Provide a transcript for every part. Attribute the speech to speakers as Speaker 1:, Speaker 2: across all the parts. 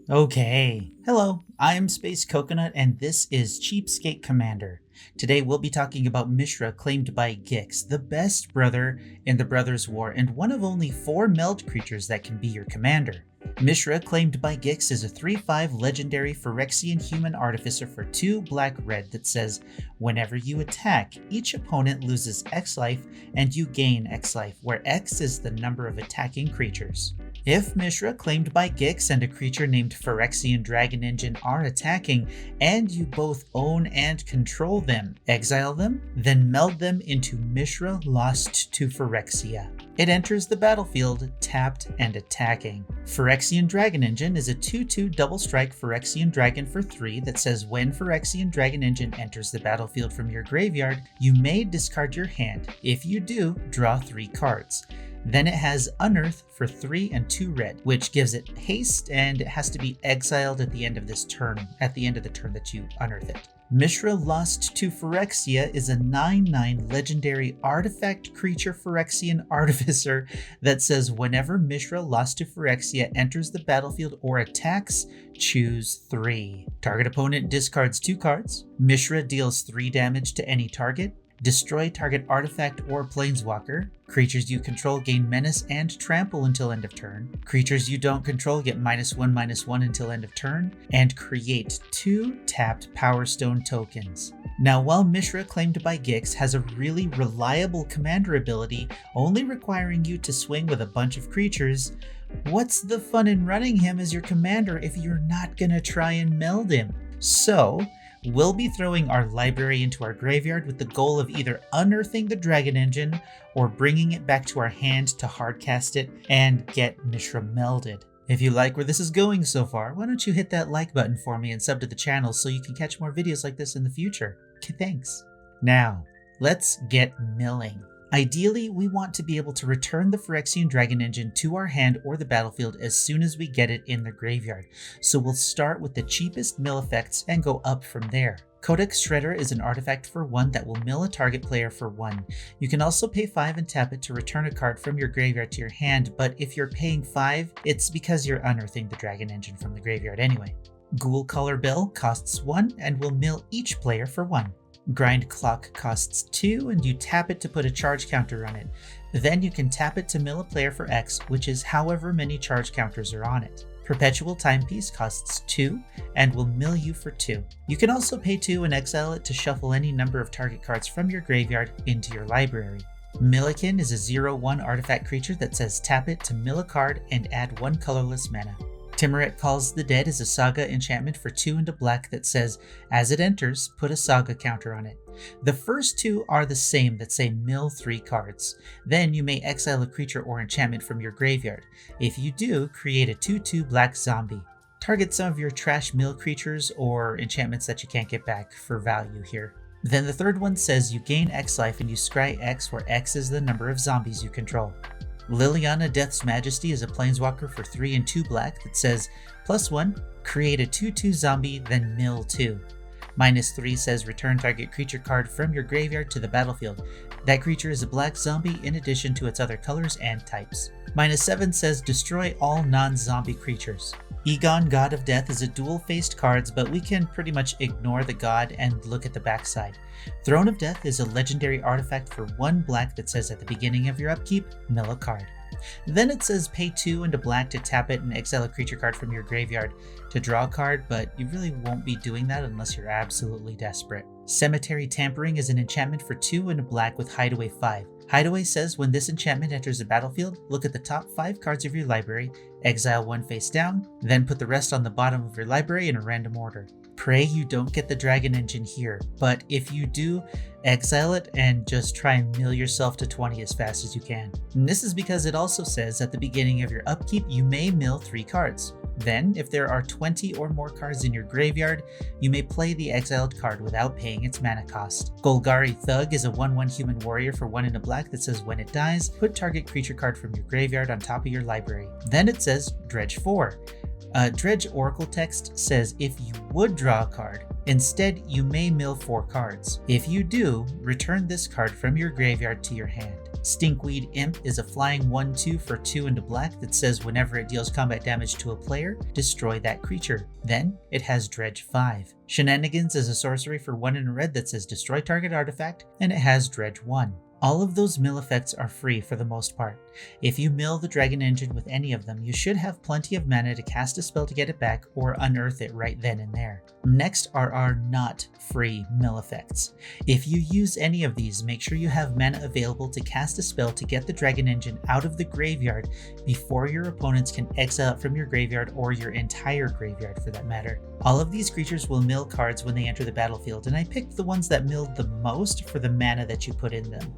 Speaker 1: Okay. Hello, I'm Space Coconut and this is Cheapskate Commander. Today we'll be talking about Mishra, claimed by Gix, the best brother in the Brothers' War and one of only 4 meld creatures that can be your commander. Mishra, claimed by Gix, is a 3/5 legendary Phyrexian human artificer for 2 black-red that says, whenever you attack, each opponent loses X life and you gain X life, where X is the number of attacking creatures. If Mishra, claimed by Gix, and a creature named Phyrexian Dragon Engine are attacking, and you both own and control them, exile them, then meld them into Mishra lost to Phyrexia. It enters the battlefield tapped and attacking. Phyrexian Dragon Engine is a 2/2 double strike Phyrexian Dragon for 3 that says when Phyrexian Dragon Engine enters the battlefield from your graveyard, you may discard your hand. If you do, draw 3 cards. Then it has Unearth for 3 and 2 red, which gives it haste, and it has to be exiled at the end of this turn, at the end of the turn that you unearth it. Mishra Lost to Phyrexia is a 9/9 legendary artifact creature Phyrexian artificer that says whenever Mishra Lost to Phyrexia enters the battlefield or attacks, choose 3. Target opponent discards 2 cards. Mishra deals 3 damage to any target. Destroy target artifact or planeswalker. Creatures you control gain menace and trample until end of turn. Creatures you don't control get -1/-1 until end of turn. And create 2 tapped Power Stone tokens. Now, while Mishra, claimed by Gix, has a really reliable commander ability, only requiring you to swing with a bunch of creatures, what's the fun in running him as your commander if you're not gonna try and meld him? So, we'll be throwing our library into our graveyard with the goal of either unearthing the Dragon Engine or bringing it back to our hand to hardcast it and get Mishra melded. If you like where this is going so far, why don't you hit that like button for me and sub to the channel so you can catch more videos like this in the future. Okay, thanks. Now, let's get milling. Ideally, we want to be able to return the Phyrexian Dragon Engine to our hand or the battlefield as soon as we get it in the graveyard, so we'll start with the cheapest mill effects and go up from there. Codex Shredder is an artifact for 1 that will mill a target player for 1. You can also pay 5 and tap it to return a card from your graveyard to your hand, but if you're paying 5, it's because you're unearthing the Dragon Engine from the graveyard anyway. Ghoul Color Bell costs 1 and will mill each player for 1. Grind Clock costs 2 and you tap it to put a charge counter on it. Then you can tap it to mill a player for X, which is however many charge counters are on it. Perpetual Timepiece costs 2 and will mill you for 2. You can also pay 2 and exile it to shuffle any number of target cards from your graveyard into your library. Millikin is a 0/1 artifact creature that says tap it to mill a card and add 1 colorless mana. Timuret Calls the Dead is a Saga enchantment for 2 and a black that says, as it enters, put a Saga counter on it. The first 2 are the same that say mill 3 cards. Then you may exile a creature or enchantment from your graveyard. If you do, create a 2/2 black zombie. Target some of your trash mill creatures or enchantments that you can't get back for value here. Then the third one says you gain X life and you scry X, where X is the number of zombies you control. Liliana Death's Majesty is a planeswalker for 3 and 2 black that says +1, create a 2/2 zombie, then mill 2. -3 says return target creature card from your graveyard to the battlefield. That creature is a black zombie in addition to its other colors and types. -7 says destroy all non-zombie creatures. Egon, God of Death, is a dual-faced cards, but we can pretty much ignore the god and look at the backside. Throne of Death is a legendary artifact for 1 black that says at the beginning of your upkeep, mill a card. Then it says pay 2 and a black to tap it and exile a creature card from your graveyard to draw a card, but you really won't be doing that unless you're absolutely desperate. Cemetery Tampering is an enchantment for 2 and a black with Hideaway 5. Hideaway says when this enchantment enters the battlefield, look at the top 5 cards of your library, exile 1 face down, then put the rest on the bottom of your library in a random order. Pray you don't get the Dragon Engine here, but if you do, exile it and just try and mill yourself to 20 as fast as you can. And this is because it also says at the beginning of your upkeep you may mill 3 cards. Then, if there are 20 or more cards in your graveyard, you may play the exiled card without paying its mana cost. Golgari Thug is a 1/1 human warrior for 1 and a black that says when it dies, put target creature card from your graveyard on top of your library. Then it says Dredge 4. Dredge Oracle text says if you would draw a card, instead you may mill 4 cards. If you do, return this card from your graveyard to your hand. Stinkweed Imp is a flying 1/2 for 2 and a black that says whenever it deals combat damage to a player, destroy that creature. Then it has Dredge 5. Shenanigans is a sorcery for 1 and a red that says destroy target artifact, and it has Dredge 1. All of those mill effects are free for the most part. If you mill the Dragon Engine with any of them, you should have plenty of mana to cast a spell to get it back or unearth it right then and there. Next are our not free mill effects. If you use any of these, make sure you have mana available to cast a spell to get the Dragon Engine out of the graveyard before your opponents can exile it from your graveyard or your entire graveyard for that matter. All of these creatures will mill cards when they enter the battlefield, and I picked the ones that milled the most for the mana that you put in them.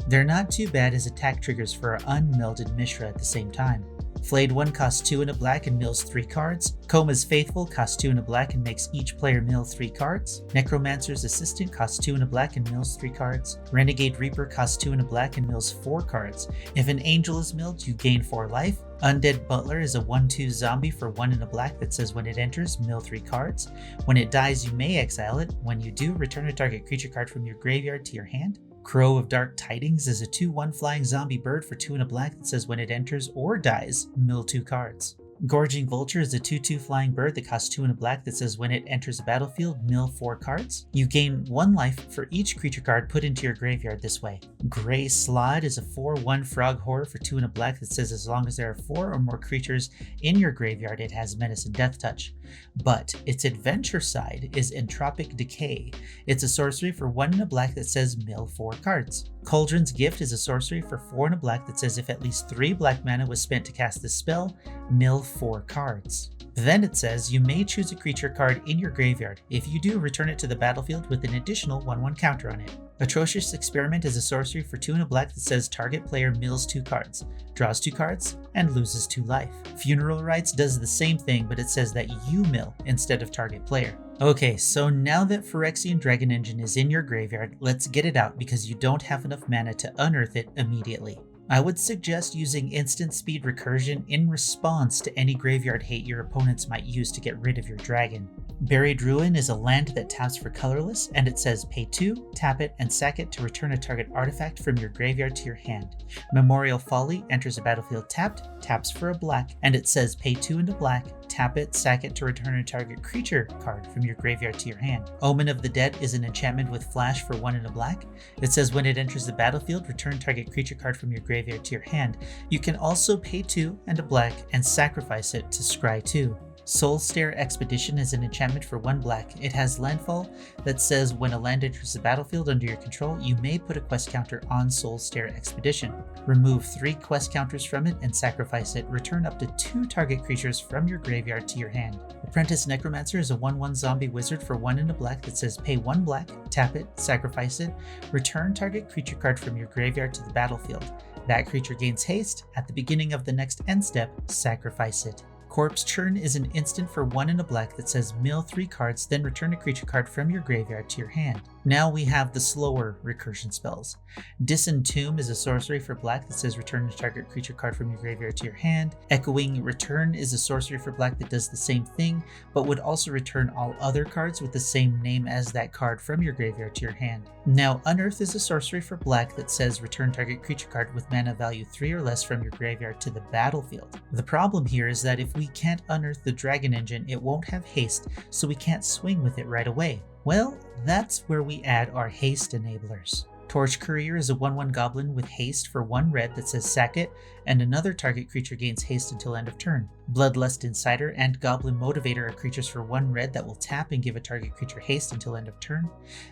Speaker 1: They're not too bad as attack triggers for our unmelded Mishra at the same time. Flayed 1 costs 2 and a black and mills 3 cards. Koma's Faithful costs 2 and a black and makes each player mill 3 cards. Necromancer's Assistant costs 2 and a black and mills 3 cards. Renegade Reaper costs 2 and a black and mills 4 cards. If an angel is milled, you gain 4 life. Undead Butler is a 1/2 zombie for 1 and a black that says when it enters, mill 3 cards. When it dies, you may exile it. When you do, return a target creature card from your graveyard to your hand. Crow of Dark Tidings is a 2/1 flying zombie bird for 2 and a black that says when it enters or dies, mill 2 cards. Gorging Vulture is a 2/2 flying bird that costs 2 and a black that says when it enters the battlefield, mill 4 cards. You gain 1 life for each creature card put into your graveyard this way. Grey Slod is a 4/1 frog horror for 2 and a black that says as long as there are 4 or more creatures in your graveyard, it has Menace and Death Touch. But its adventure side is Entropic Decay. It's a sorcery for 1 and a black that says mill 4 cards. Cauldron's Gift is a sorcery for 4 and a black that says if at least 3 black mana was spent to cast this spell, mill 4 cards. Then it says you may choose a creature card in your graveyard. If you do, return it to the battlefield with an additional 1/1 counter on it. Atrocious Experiment is a sorcery for 2 and a black that says target player mills 2 cards, draws 2 cards, and loses 2 life. Funeral Rites does the same thing, but it says that you mill instead of target player. Okay, so now that Phyrexian Dragon Engine is in your graveyard, let's get it out because you don't have enough mana to unearth it immediately. I would suggest using instant speed recursion in response to any graveyard hate your opponents might use to get rid of your dragon. Buried Ruin is a land that taps for colorless, and it says pay 2, tap it, and sack it to return a target artifact from your graveyard to your hand. Memorial Folly enters the battlefield tapped, taps for a black, and it says pay 2 and a black, tap it, sack it to return a target creature card from your graveyard to your hand. Omen of the Dead is an enchantment with flash for 1 and a black. It says when it enters the battlefield, return target creature card from your graveyard to your hand. You can also pay 2 and a black and sacrifice it to scry 2. Soulstare Expedition is an enchantment for 1 black. It has landfall that says when a land enters the battlefield under your control, you may put a quest counter on Soulstare Expedition. Remove 3 quest counters from it and sacrifice it. Return up to 2 target creatures from your graveyard to your hand. Apprentice Necromancer is a 1/1 zombie wizard for 1 and a black that says pay 1 black, tap it, sacrifice it, return target creature card from your graveyard to the battlefield. That creature gains haste. At the beginning of the next end step, sacrifice it. Corpse Churn is an instant for 1 and a black that says mill 3 cards, then return a creature card from your graveyard to your hand. Now we have the slower recursion spells. Disentomb is a sorcery for black that says return a target creature card from your graveyard to your hand. Echoing Return is a sorcery for black that does the same thing, but would also return all other cards with the same name as that card from your graveyard to your hand. Now Unearth is a sorcery for black that says return target creature card with mana value 3 or less from your graveyard to the battlefield. The problem here is that if we can't unearth the Dragon Engine, it won't have haste, so we can't swing with it right away. Well, that's where we add our haste enablers. Torch Courier is a 1/1 goblin with haste for 1 red that says sack it, and another target creature gains haste until end of turn. Bloodlust Insider and Goblin Motivator are creatures for 1 red that will tap and give a target creature haste until end of turn.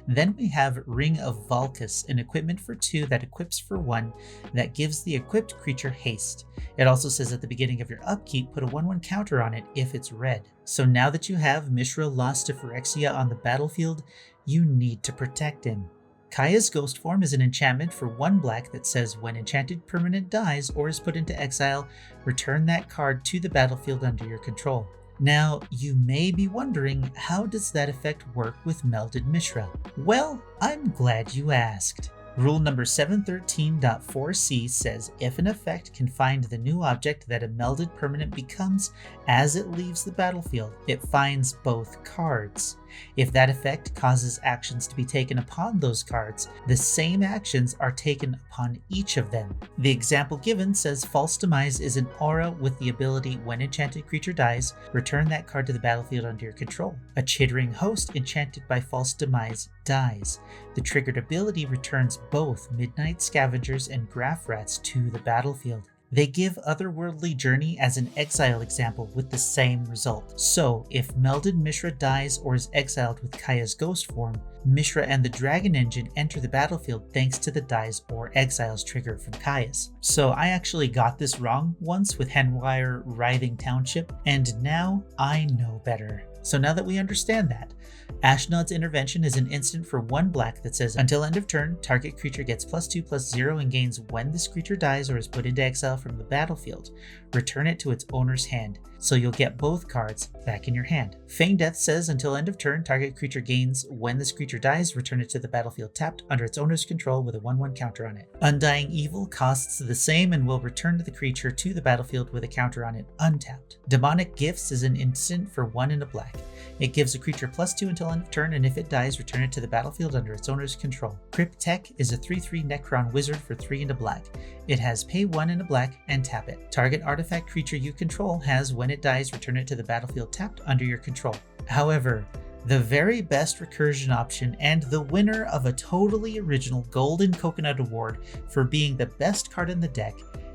Speaker 1: Then we have Ring of Valkus, an equipment for 2 that equips for 1 that gives the equipped creature haste. It also says at the beginning of your upkeep, put a 1/1 counter on it if it's red. So now that you have Mishra lost to Phyrexia on the battlefield, you need to protect him. Kaya's Ghost Form is an enchantment for 1 black that says when enchanted permanent dies or is put into exile, return that card to the battlefield under your control. Now, you may be wondering, how does that effect work with Melded Mishra? Well, I'm glad you asked. Rule number 713.4c says if an effect can find the new object that a melded permanent becomes as it leaves the battlefield, it finds both cards. If that effect causes actions to be taken upon those cards, the same actions are taken upon each of them. The example given says False Demise is an aura with the ability when enchanted creature dies, return that card to the battlefield under your control. A Chittering Host enchanted by False Demise dies. The triggered ability returns both Midnight Scavengers and Graph Rats to the battlefield. They give Otherworldly Journey as an exile example with the same result. So, if Melded Mishra dies or is exiled with Kaya's ghost form, Mishra and the Dragon Engine enter the battlefield thanks to the dies or exiles trigger from Kaya's. So I actually got this wrong once with Henwire Writhing Township, and now I know better. So now that we understand that, Ashnod's Intervention is an instant for 1 black that says, until end of turn, target creature gets +2/+0 and gains when this creature dies or is put into exile from the battlefield. Return it to its owner's hand. So you'll get both cards back in your hand. Feign Death says, until end of turn, target creature gains when this creature dies, return it to the battlefield tapped under its owner's control with a 1/1 counter on it. Undying Evil costs the same and will return the creature to the battlefield with a counter on it untapped. Demonic Gifts is an instant for 1 and a black. It gives a creature +2 until end of turn, and if it dies, return it to the battlefield under its owner's control. Cryptek is a 3/3 Necron Wizard for 3 and a black. It has pay 1 and a black and tap it. Target artifact creature you control has, when it dies, return it to the battlefield tapped under your control. However, the very best recursion option and the winner of a totally original Golden Coconut Award for being the best card in the deck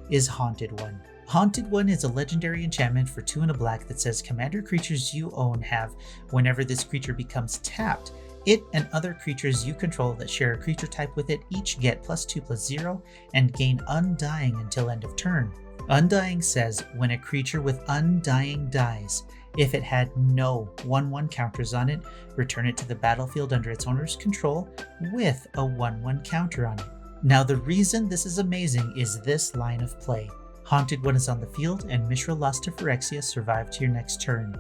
Speaker 1: is Haunted One. Haunted One is a legendary enchantment for 2 and a black that says commander creatures you own have, whenever this creature becomes tapped, it and other creatures you control that share a creature type with it each get +2/+0 and gain Undying until end of turn. Undying says when a creature with Undying dies, if it had no 1/1 counters on it, return it to the battlefield under its owner's control with a 1/1 counter on it. Now the reason this is amazing is this line of play. Haunted One is on the field and Mishra lost to Phyrexia survived to your next turn.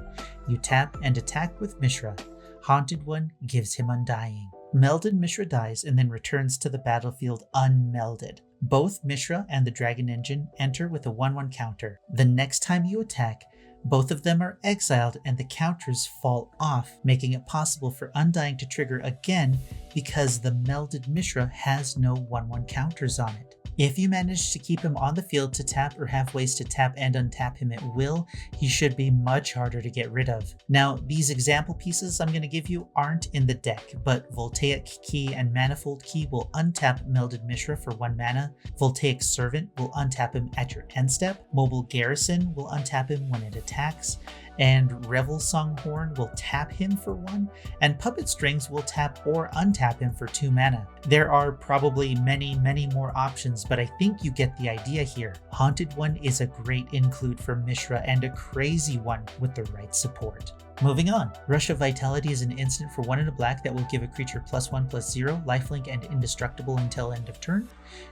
Speaker 1: You tap and attack with Mishra. Haunted One gives him Undying. Melded Mishra dies and then returns to the battlefield unmelded. Both Mishra and the Dragon Engine enter with a 1/1 counter. The next time you attack, both of them are exiled and the counters fall off, making it possible for Undying to trigger again because the Melded Mishra has no 1/1 counters on it. If you manage to keep him on the field to tap or have ways to tap and untap him at will, he should be much harder to get rid of. Now, these example pieces I'm going to give you aren't in the deck, but Voltaic Key and Manifold Key will untap Melded Mishra for 1 mana, Voltaic Servant will untap him at your end step, Mobile Garrison will untap him when it attacks, and Revel Songhorn will tap him for 1, and Puppet Strings will tap or untap him for 2 mana. There are probably many more options, but I think you get the idea here. Haunted One is a great include for Mishra and a crazy one with the right support. Moving on, Rush of Vitality is an instant for 1 and a black that will give a creature +1/+0, lifelink, and indestructible until end of turn.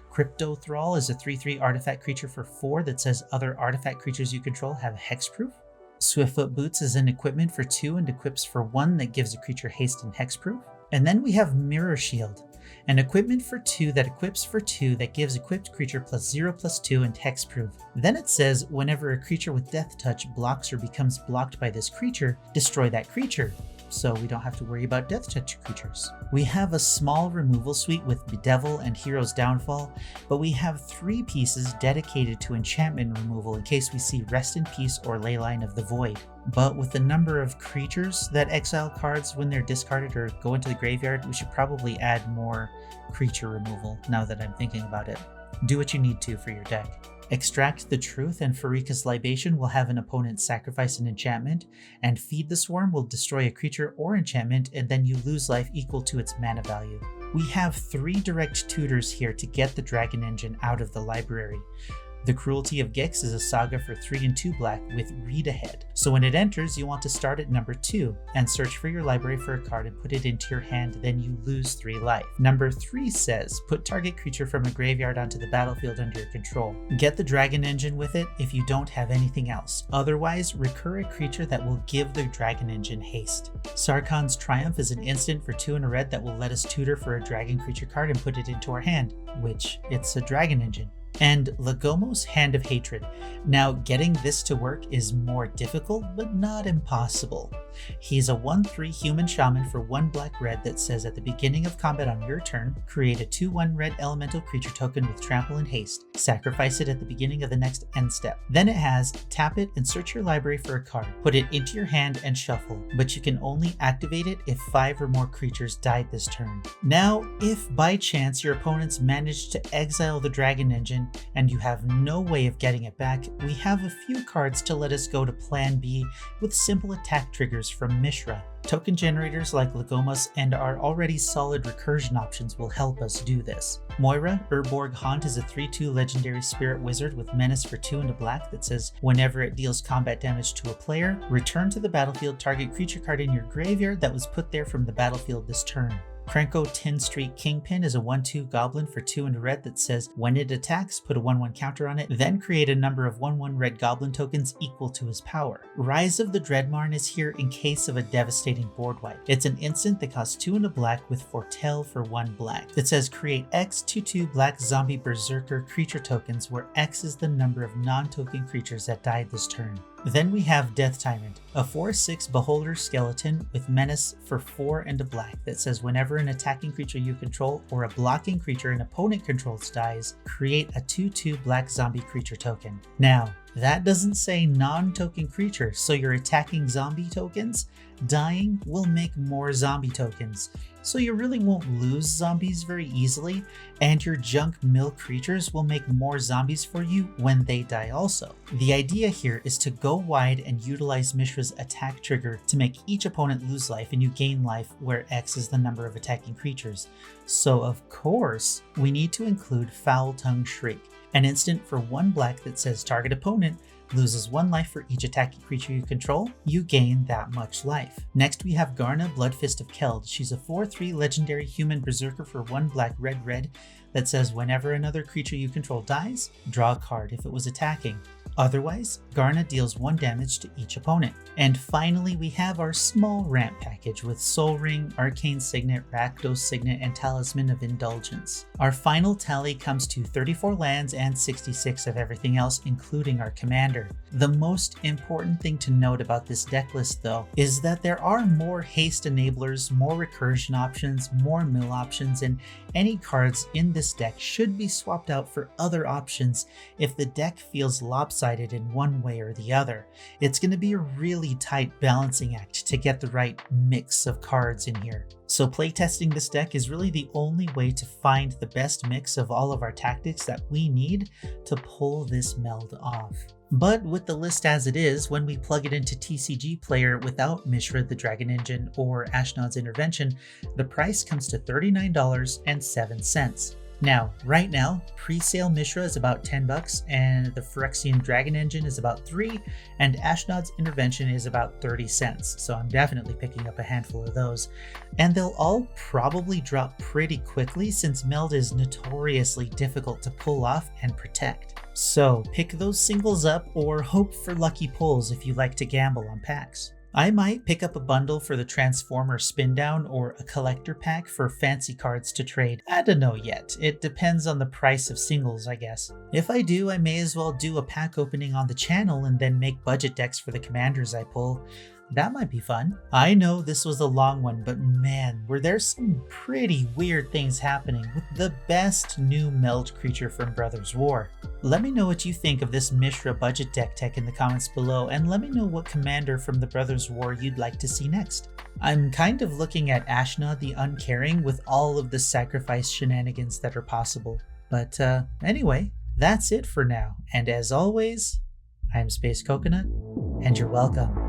Speaker 1: Crypto Thrall is a 3/3 artifact creature for 4 that says other artifact creatures you control have hexproof. Swiftfoot Boots is an equipment for 2 and equips for 1 that gives a creature haste and hexproof. And then we have Mirror Shield, an equipment for 2 that equips for 2 that gives equipped creature +0/+2 and hexproof. Then it says whenever a creature with Death Touch blocks or becomes blocked by this creature, destroy that creature. So we don't have to worry about Death Touch creatures. We have a small removal suite with Bedevil and Hero's Downfall, but we have 3 pieces dedicated to enchantment removal in case we see Rest in Peace or Leyline of the Void. But with the number of creatures that exile cards when they're discarded or go into the graveyard, we should probably add more creature removal now that I'm thinking about it. Do what you need to for your deck. Extract the Truth and Pharika's Libation will have an opponent sacrifice an enchantment, and Feed the Swarm will destroy a creature or enchantment, and then you lose life equal to its mana value. We have 3 direct tutors here to get the Dragon Engine out of the library. The Cruelty of Gix is a saga for 3 and 2 black with read ahead. So when it enters, you want to start at number 2 and search for your library for a card and put it into your hand, then you lose 3 life. Number 3 says, put target creature from a graveyard onto the battlefield under your control. Get the Dragon Engine with it if you don't have anything else. Otherwise, recur a creature that will give the Dragon Engine haste. Sarkhan's Triumph is an instant for 2 and a red that will let us tutor for a dragon creature card and put it into our hand, which it's a Dragon Engine. and Lagomos, Hand of Hatred. Now, getting this to work is more difficult, but not impossible. He's a 1/3 human shaman for 1 black-red that says at the beginning of combat on your turn, create a 2/1 red elemental creature token with trample and haste. Sacrifice it at the beginning of the next end step. Then it has tap it and search your library for a card. Put it into your hand and shuffle, but you can only activate it if 5 or more creatures died this turn. Now, if by chance your opponents managed to exile the Dragon Engine and you have no way of getting it back, we have a few cards to let us go to Plan B with simple attack triggers from Mishra. Token generators like Lagomos and our already solid recursion options will help us do this. Moira, Urborg Haunt is a 3/2 legendary spirit wizard with menace for 2 and a black that says whenever it deals combat damage to a player, return to the battlefield target creature card in your graveyard that was put there from the battlefield this turn. Krenko 10 Street Kingpin is a 1/2 goblin for 2 and a red that says when it attacks, put a 1/1 counter on it, then create a number of 1/1 red goblin tokens equal to his power. Rise of the Dreadmarn is here in case of a devastating board wipe. It's an instant that costs 2 and a black with Foretell for 1 black. It says create X 2/2 black zombie berserker creature tokens where X is the number of non-token creatures that died this turn. Then we have Death Tyrant, a 4/6 beholder skeleton with menace for 4 and a black that says whenever an attacking creature you control or a blocking creature an opponent controls dies, create a 2/2 black zombie creature token. Now, that doesn't say non-token creature, so your attacking zombie tokens dying will make more zombie tokens. So you really won't lose zombies very easily, and your junk mill creatures will make more zombies for you when they die also. The idea here is to go wide and utilize Mishra's attack trigger to make each opponent lose life and you gain life where X is the number of attacking creatures. So of course, we need to include Foul Tongue Shriek, an instant for 1 black that says target opponent loses 1 life for each attacking creature you control, you gain that much life. Next we have Garna, Bloodfist of Keld. She's a 4/3 legendary human berserker for 1 black red that says whenever another creature you control dies, draw a card if it was attacking. Otherwise, Garna deals 1 damage to each opponent. And finally, we have our small ramp package with Soul Ring, Arcane Signet, Rakdos Signet, and Talisman of Indulgence. Our final tally comes to 34 lands and 66 of everything else, including our commander. The most important thing to note about this deck list, though, is that there are more haste enablers, more recursion options, more mill options, and any cards in this deck should be swapped out for other options if the deck feels lopsided in one way or the other. It's going to be a really tight balancing act to get the right mix of cards in here. So playtesting this deck is really the only way to find the best mix of all of our tactics that we need to pull this meld off. But with the list as it is, when we plug it into TCG Player without Mishra the Dragon Engine or Ashnod's Intervention, the price comes to $39.07. Now, right now, pre-sale Mishra is about $10 and the Phyrexian Dragon Engine is about $3 and Ashnod's Intervention is about 30 cents. So I'm definitely picking up a handful of those. And they'll all probably drop pretty quickly since meld is notoriously difficult to pull off and protect. So pick those singles up or hope for lucky pulls if you like to gamble on packs. I might pick up a bundle for the Transformer Spin Down or a collector pack for fancy cards to trade. I don't know yet. It depends on the price of singles, I guess. If I do, I may as well do a pack opening on the channel and then make budget decks for the commanders I pull. That might be fun. I know this was a long one, but man, were there some pretty weird things happening with the best new meld creature from Brothers War. Let me know what you think of this Mishra budget deck tech in the comments below, and let me know what commander from the Brothers War you'd like to see next. I'm kind of looking at Ashnod the Uncaring with all of the sacrifice shenanigans that are possible. But anyway, that's it for now, and as always, I'm Space Coconut, and you're welcome.